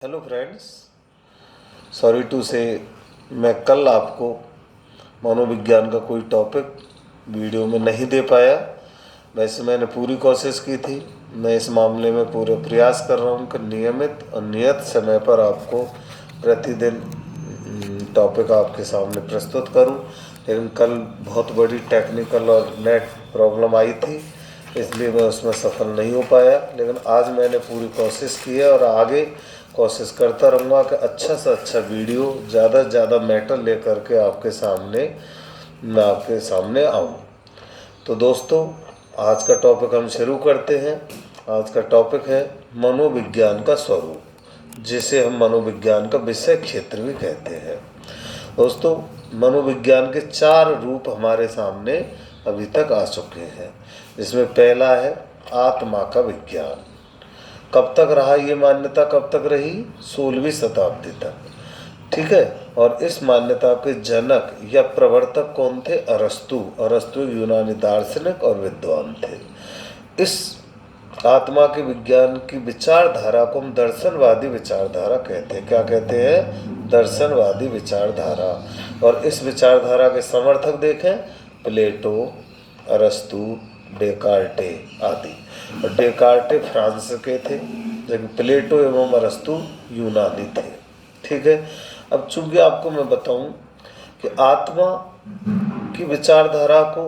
Hello friends, sorry to से मैं कल आपको मनोविज्ञान का कोई टॉपिक वीडियो में नहीं दे पाया। वैसे मैंने पूरी कोशिश की थी। मैं इस मामले में पूरे प्रयास कर रहा हूँ कि नियमित और नियत समय पर आपको प्रतिदिन टॉपिक आपके सामने प्रस्तुत करूँ, लेकिन कल बहुत बड़ी टेक्निकल और नेट प्रॉब्लम आई थी, इसलिए मैं उसमें सफल नहीं हो पाया। लेकिन आज मैंने पूरी कोशिश की है और आगे कोशिश करता रहूँगा कि अच्छा से अच्छा वीडियो ज़्यादा से ज़्यादा मैटर लेकर के मैं आपके सामने आऊँ। तो दोस्तों, आज का टॉपिक हम शुरू करते हैं। आज का टॉपिक है मनोविज्ञान का स्वरूप, जिसे हम मनोविज्ञान का विषय क्षेत्र भी कहते हैं। दोस्तों, मनोविज्ञान के 4 रूप हमारे सामने अभी तक आ चुके हैं, जिसमें पहला है आत्मा का विज्ञान। कब तक रहा ये मान्यता, कब तक रही? 16वीं शताब्दी तक, ठीक है। और इस मान्यता के जनक या प्रवर्तक कौन थे? अरस्तु। अरस्तु यूनानी दार्शनिक और विद्वान थे। इस आत्मा के विज्ञान की विचारधारा को हम दर्शनवादी विचारधारा कहते हैं। क्या कहते हैं? दर्शनवादी विचारधारा। और इस विचारधारा के समर्थक देखें, प्लेटो, अरस्तु, डेकार्टे आदि। और डेकार्टे फ्रांस के थे, जबकि प्लेटो एवं अरस्तु यूनानी थे, ठीक है। अब चूंकि आपको मैं बताऊं कि आत्मा की विचारधारा को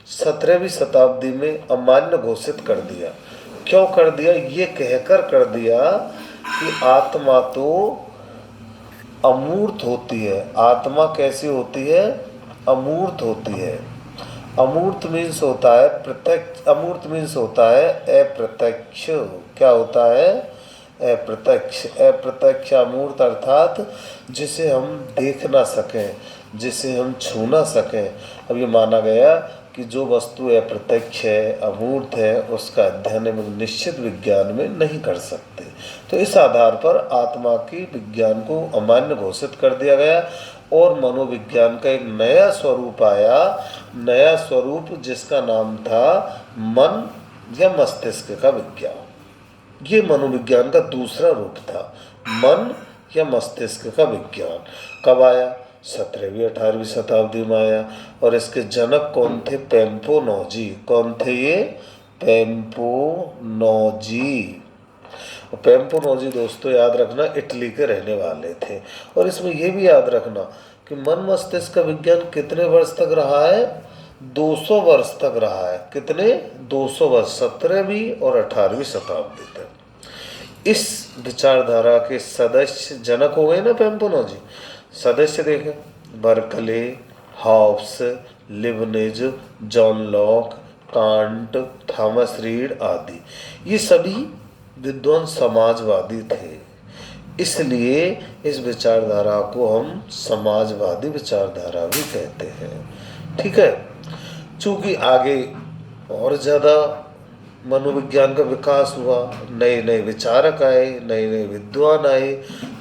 17वीं शताब्दी में अमान्य घोषित कर दिया। क्यों कर दिया? ये कहकर कर दिया कि आत्मा तो अमूर्त होती है। आत्मा कैसी होती है? अमूर्त होती है। अमूर्त मीन्स होता है प्रत्यक्ष, अमूर्त मीन्स होता है अप्रत्यक्ष। क्या होता है? अप्रत्यक्ष। अप्रत्यक्ष अमूर्त अर्थात जिसे हम देख ना सकें, जिसे हम छू ना सकें। अब ये माना गया कि जो वस्तु अप्रत्यक्ष है, अमूर्त है, उसका अध्ययन हम निश्चित विज्ञान में नहीं कर सकते। तो इस आधार पर आत्मा की विज्ञान को अमान्य घोषित कर दिया गया और मनोविज्ञान का एक नया स्वरूप आया। नया स्वरूप जिसका नाम था मन या मस्तिष्क का विज्ञान। ये मनोविज्ञान का दूसरा रूप था, मन या मस्तिष्क का विज्ञान। कब आया? 17वीं 18वीं शताब्दी में आया। और इसके जनक कौन थे? पेम्पोनोजी। कौन थे ये? पेम्पोनोजी। पेम्पोनोजी दोस्तों, याद रखना, इटली के रहने वाले थे। और इसमें यह भी याद रखना कि मन मस्तिष्क का विज्ञान कितने वर्ष तक रहा है? 200 वर्ष तक रहा है। कितने? 200 वर्ष, 17वीं और 18वीं शताब्दी तक। इस विचारधारा के सदस्य जनक हो गए ना पेम्पोनोजी। सदस्य देखें, Berkeley, Hobbes, Leibniz, John Locke, Kant, Thomas Reid आदि। ये सभी विद्वान समाजवादी थे, इसलिए इस विचारधारा को हम समाजवादी विचारधारा भी कहते हैं, ठीक है। चूंकि आगे और ज़्यादा मनोविज्ञान का विकास हुआ, नए नए विचारक आए, नए नए विद्वान आए,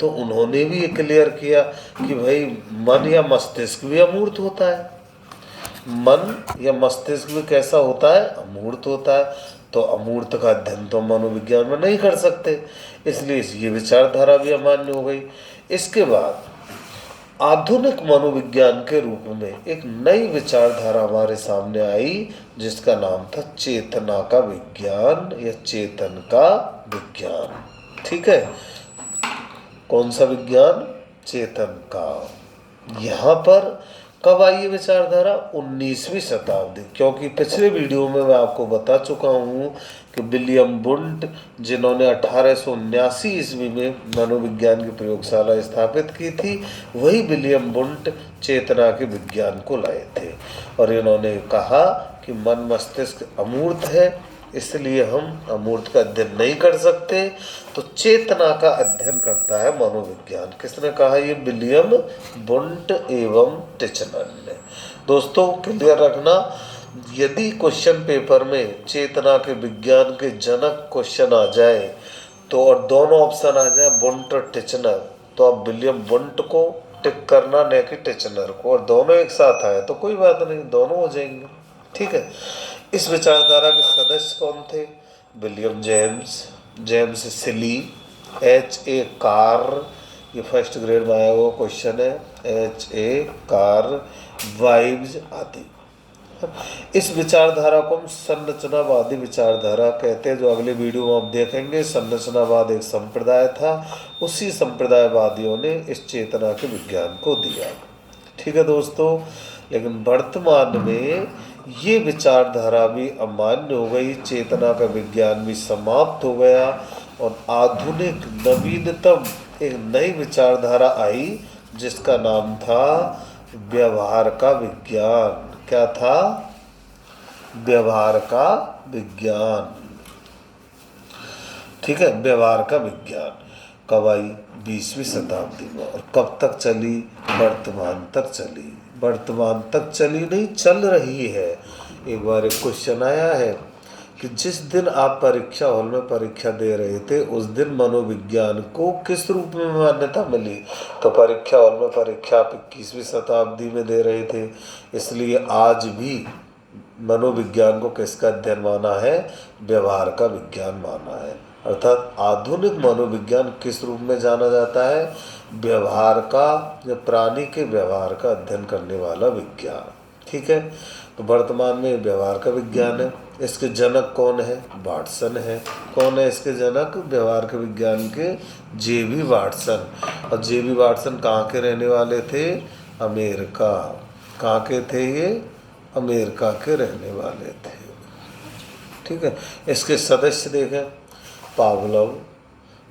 तो उन्होंने भी ये क्लियर किया कि भाई मन या मस्तिष्क भी अमूर्त होता है। मन या मस्तिष्क भी कैसा होता है? अमूर्त होता है। तो अमूर्त का अध्ययन तो मनोविज्ञान में नहीं कर सकते, इसलिए ये विचारधारा भी अमान्य हो गई। इसके बाद आधुनिक मनोविज्ञान के रूप में एक नई विचारधारा हमारे सामने आई, जिसका नाम था चेतना का विज्ञान या चेतन का विज्ञान, ठीक है। कौन सा विज्ञान? चेतन का। यहाँ पर कब आई ये विचारधारा? 19वीं शताब्दी। क्योंकि पिछले वीडियो में मैं आपको बता चुका हूँ कि विलियम वुंट, जिन्होंने 1879 ईस्वी में मनोविज्ञान की प्रयोगशाला स्थापित की थी, वही विलियम वुंट चेतना के विज्ञान को लाए थे। और इन्होंने कहा कि मन मस्तिष्क अमूर्त है, इसलिए हम अमूर्त का अध्ययन नहीं कर सकते, तो चेतना का अध्ययन करता है मनोविज्ञान। किसने कहा? ये विलियम वुंट एवं टिचनर ने। दोस्तों, क्लियर रखना, यदि क्वेश्चन पेपर में चेतना के विज्ञान के जनक क्वेश्चन आ जाए तो, और दोनों ऑप्शन आ जाए वुंट और टिचनर, तो आप विलियम वुंट को टिक करना, न कि टिचनर को। और दोनों एक साथ आए तो कोई बात नहीं, दोनों हो जाएंगे, ठीक है। इस विचारधारा के सदस्य कौन थे? विलियम जेम्स, जेम्स सिली, HA कार, ये फर्स्ट ग्रेड में आया हुआ क्वेश्चन है। HA कार, वाइब्स आदि। इस विचारधारा को हम संरचनावादी विचारधारा कहते हैं, जो अगले वीडियो में आप देखेंगे। संरचनावाद एक संप्रदाय था, उसी संप्रदायवादियों ने इस चेतना के विज्ञान को दिया। ठीक है दोस्तों, लेकिन वर्तमान में ये विचारधारा भी अमान्य हो गई, चेतना का विज्ञान भी समाप्त हो गया और आधुनिक नवीनतम एक नई विचारधारा आई जिसका नाम था व्यवहार का विज्ञान। क्या था? व्यवहार का विज्ञान। ठीक है, व्यवहार का विज्ञान कब आई? 20वीं शताब्दी में। और कब तक चली? वर्तमान तक चली। वर्तमान तक चली नहीं, चल रही है। एक बार एक क्वेश्चन आया है कि जिस दिन आप परीक्षा हॉल में परीक्षा दे रहे थे उस दिन मनोविज्ञान को किस रूप में मान्यता मिली? तो परीक्षा हॉल में परीक्षा आप 21वीं शताब्दी में दे रहे थे, इसलिए आज भी मनोविज्ञान को किसका अध्ययन माना है? व्यवहार का विज्ञान माना है। अर्थात आधुनिक मनोविज्ञान किस रूप में जाना जाता है? व्यवहार का, या प्राणी के व्यवहार का अध्ययन करने वाला विज्ञान। ठीक है, तो वर्तमान में व्यवहार का विज्ञान है। इसके जनक कौन है? वाटसन है। कौन है इसके जनक व्यवहार के विज्ञान के? J.B. वाटसन। और J.B. वाटसन कहाँ के रहने वाले थे? अमेरिका। कहाँ के थे ये? अमेरिका के रहने वाले थे। ठीक है, इसके सदस्य देखें, पावलोव,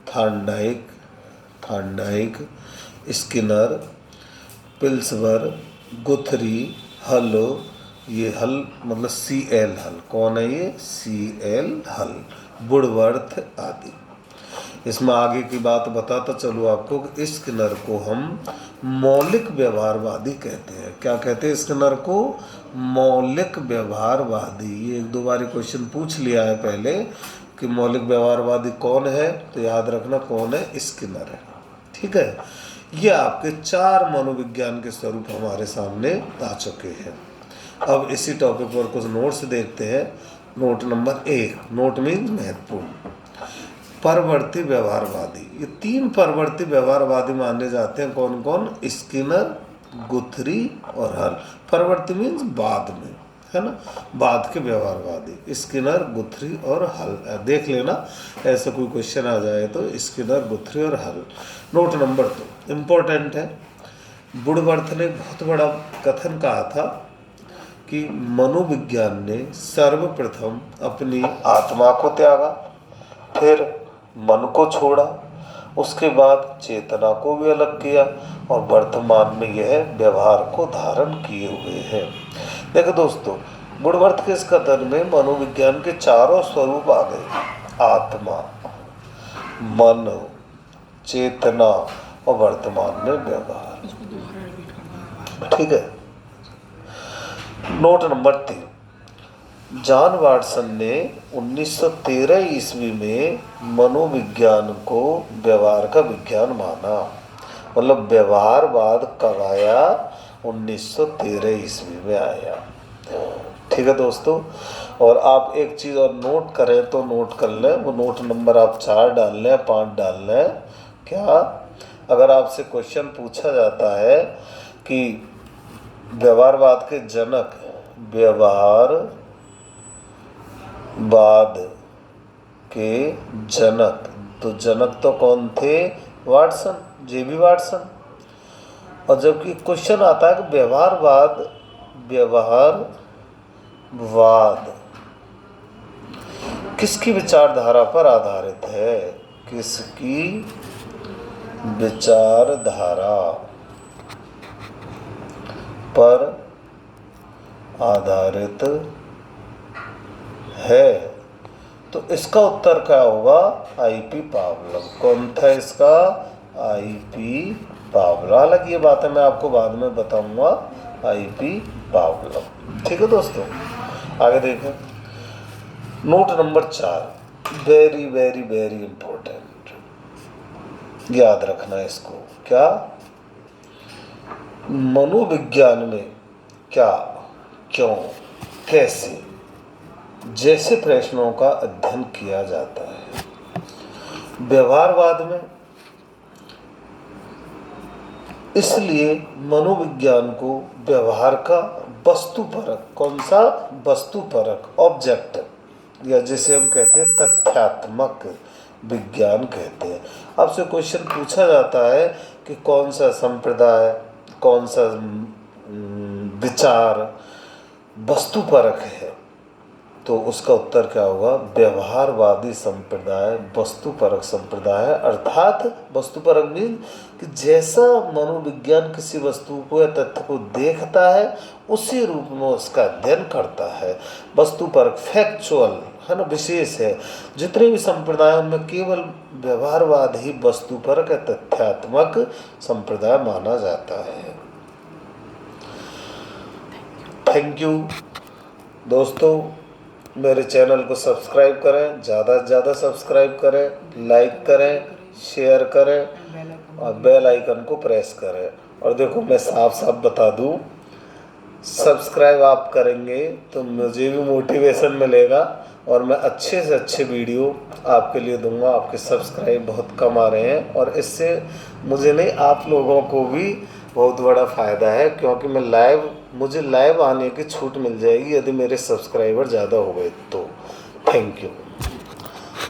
थार्नडाइक, स्किनर, पिल्सबर, गुथरी, हल, ये हल मतलब CL हल। कौन है ये? CL हल, वुडवर्थ आदि। इसमें आगे की बात बताता चलो आपको कि स्किनर को हम मौलिक व्यवहारवादी कहते हैं। क्या कहते हैं स्किनर को? मौलिक व्यवहारवादी। ये एक दो बार क्वेश्चन पूछ लिया है पहले कि मौलिक व्यवहारवादी कौन है, तो याद रखना कौन है? स्किनर है। ठीक है, ये आपके 4 मनोविज्ञान के स्वरूप हमारे सामने आ चुके हैं। अब इसी टॉपिक पर कुछ नोट्स देखते हैं। नोट नंबर 1, नोट मीन्स महत्वपूर्ण। परवर्ती व्यवहारवादी, ये 3 परवर्ती व्यवहारवादी माने जाते हैं। कौन कौन? स्किनर, गुथरी और हल। परवर्ती मीन्स बाद में, है ना, बाद के व्यवहारवादी। स्किनर, गुथरी और हल देख लेना, ऐसा कोई क्वेश्चन आ जाए तो स्किनर, गुथरी और हल। नोट नंबर 2 इम्पोर्टेंट है। वुडवर्थ ने बहुत बड़ा कथन कहा था कि मनोविज्ञान ने सर्वप्रथम अपनी आत्मा को त्यागा, फिर मन को छोड़ा, उसके बाद चेतना को भी अलग किया और वर्तमान में यह व्यवहार को धारण किए हुए हैं। देखो दोस्तों, वुडवर्थ के इस कथन में मनोविज्ञान के 4 स्वरूप आ गए: आत्मा, मन, चेतना और वर्तमान में व्यवहार। ठीक है, नोट नंबर 3, जॉन वाटसन ने 1913 ईस्वी में मनोविज्ञान को व्यवहार का विज्ञान माना। मतलब व्यवहारवाद कब आया? 1913 ईस्वी में आया। ठीक है दोस्तों, और आप एक चीज़ और नोट करें तो नोट कर लें, वो नोट नंबर आप 4 डाल लें, 5 डाल लें। क्या? अगर आपसे क्वेश्चन पूछा जाता है कि व्यवहारवाद के जनक, व्यवहारवाद के जनक, तो जनक तो कौन थे? Watson, J.B. वाटसन। और जबकि क्वेश्चन आता है कि व्यवहारवाद किसकी विचारधारा पर आधारित है? किसकी विचारधारा पर आधारित है? तो इसका उत्तर क्या होगा? I.P. पावलोव। कौन था इसका? I.P. पावलोव। हालांकि ये बातें मैं आपको बाद में बताऊंगा। I.P. पावलोव। ठीक है दोस्तों, आगे देखें। Note number 4, very very very important, याद रखना इसको। क्या? मनोविज्ञान में क्या, क्यों, कैसे जैसे प्रश्नों का अध्ययन किया जाता है, व्यवहारवाद में इसलिए मनोविज्ञान को व्यवहार का वस्तुपरक, कौन सा? वस्तुपरक, ऑब्जेक्टिव, या जिसे हम कहते हैं तथ्यात्मक विज्ञान कहते हैं। आपसे क्वेश्चन पूछा जाता है कि कौन सा संप्रदाय, कौन सा विचार वस्तुपरक है, तो उसका उत्तर क्या होगा? व्यवहारवादी संप्रदाय वस्तुपरक संप्रदाय है। अर्थात वस्तुपरक मीन कि जैसा मनोविज्ञान किसी वस्तु को या तथ्य को देखता है उसी रूप में उसका अध्ययन करता है। वस्तुपरक, फैक्चुअल है ना, विशेष है। जितने भी संप्रदाय हैं उनमें केवल व्यवहारवाद ही वस्तुपरक या तथ्यात्मक संप्रदाय माना जाता है। थैंक यू दोस्तों, मेरे चैनल को सब्सक्राइब करें, ज़्यादा से ज़्यादा सब्सक्राइब करें, लाइक करें, शेयर करें और बेल आइकन को प्रेस करें। और देखो, मैं साफ साफ बता दूं, सब्सक्राइब आप करेंगे तो मुझे भी मोटिवेशन मिलेगा और मैं अच्छे से अच्छे वीडियो आपके लिए दूंगा। आपके सब्सक्राइब बहुत कम आ रहे हैं और इससे मुझे नहीं, आप लोगों को भी बहुत बड़ा फ़ायदा है, क्योंकि मुझे लाइव आने की छूट मिल जाएगी यदि मेरे सब्सक्राइबर ज़्यादा हो गए तो। Thank you.